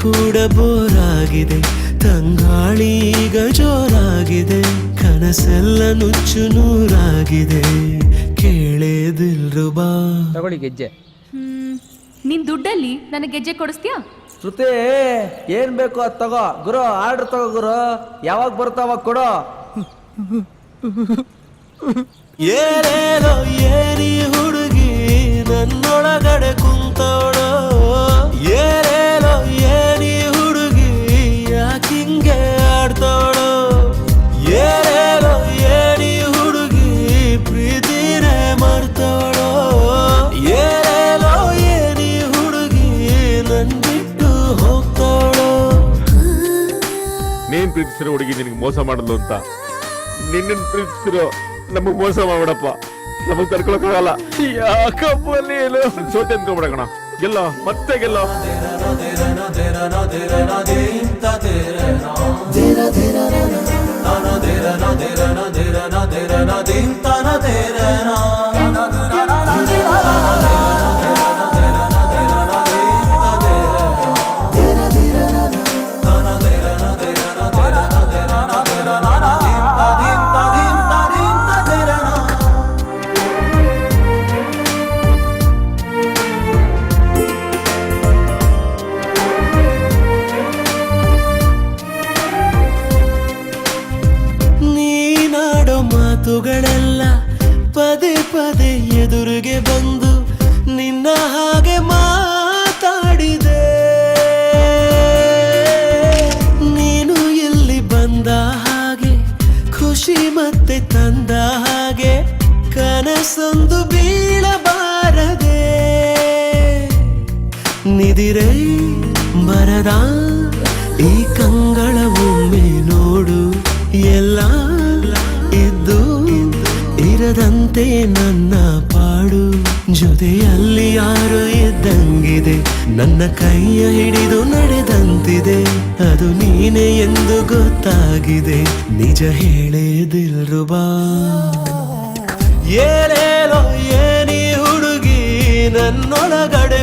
ಕೂಡ ಬೋರಾಗಿದೆ, ತಂಗಾಳೀಗ ಜೋರಾಗಿದೆ, ಕನಸೆಲ್ಲ ನುಚ್ಚು ನೂರಾಗಿದೆ, ಕೇಳೇ ದಿಲ್ರುಬಾ. ತಗೊಳ್ಳಿ ಗೆಜ್ಜೆ. ನಿನ್ ದುಡ್ಡಲ್ಲಿ ನನಗೆ ಗೆಜ್ಜೆ ಕೊಡಿಸ್ತೀಯಾ? ಶ್ರುತಿ, ಏನ್ ಬೇಕು ಅದ್ ತಗೋ ಗುರು. ಆರ್ಡರ್ ತಗೋ ಗುರು, ಯಾವಾಗ ಬರ್ತಾವ ಕೊಡೋ. ಏನೇನೋ ಏನಿ ಹುಡುಗಿ ನನ್ನೊಳಗಡೆ ಕುಂತವಳೋ, ಏನೇನೋ ಏನಿ ಹುಡುಗಿ ಯಾಕಿಂಗೆ ಆಡ್ತವಳೋ, ಏನೇನೋ ಏನಿ ಹುಡುಗಿ ಪ್ರೀತಿನೇ ಮರ್ತವಳೋ, ಏನೇನೋ ಏನಿ ಹುಡುಗಿ ನನ್ ಬಿಟ್ಟು ಹೋಗ್ತವಳೋ. ನೀನ್ ಪ್ರೀತಿಸಿರೋ ಹುಡುಗಿ ನಿನಗೆ ಮೋಸ ಮಾಡಲು ಅಂತ, ನಿನ್ನ ಪ್ರೀತಿಸಿರೋ ನಮಗ್ ಮೋಸ ಮಾಡ್ಬಿಡಪ್ಪ, ನಮಗ್ ತಡ್ಕೊಳಕ್ಕಾಗಲ್ಲ. ಯಾಕಪ್ಪ ನೀನು ಸೋತೆ ಅನ್ಕೊಂಬಿಡಕಣ, ಗೆಲ್ಲೋ ಮತ್ತೆ ಗೆಲ್ಲೋ. ಮಾತುಗಳೆಲ್ಲ ಪದೇ ಪದೇ ಎದುರಿಗೆ ಬಂದು ನಿನ್ನ ಹಾಗೆ ಮಾತಾಡಿದೆ, ನೀನು ಇಲ್ಲಿ ಬಂದ ಹಾಗೆ ಖುಷಿ ಮತ್ತೆ ತಂದ ಹಾಗೆ ಕನಸೊಂದು ಬೀಳಬಾರದೆ, ನಿದಿರೇ ಬರದ ಈ ಕಂಗಳ ಒಮ್ಮೆ ನೋಡು, ಎಲ್ಲ ಇದ್ದು ಇರದಂತೆ ನನ್ನ ಪಾಡು, ಜೊತೆಯಲ್ಲಿ ಯಾರು ಇದ್ದಂಗಿದೆ, ನನ್ನ ಕೈಯ ಹಿಡಿದು ನಡೆದಂತಿದೆ, ಅದು ನೀನೆ ಎಂದು ಗೊತ್ತಾಗಿದೆ, ನಿಜ ಹೇಳೇ ದಿಲ್ರುಬಾ. ಏನೇನೋ ಏನಿ ಹುಡುಗಿ ನನ್ನೊಳಗಡೆ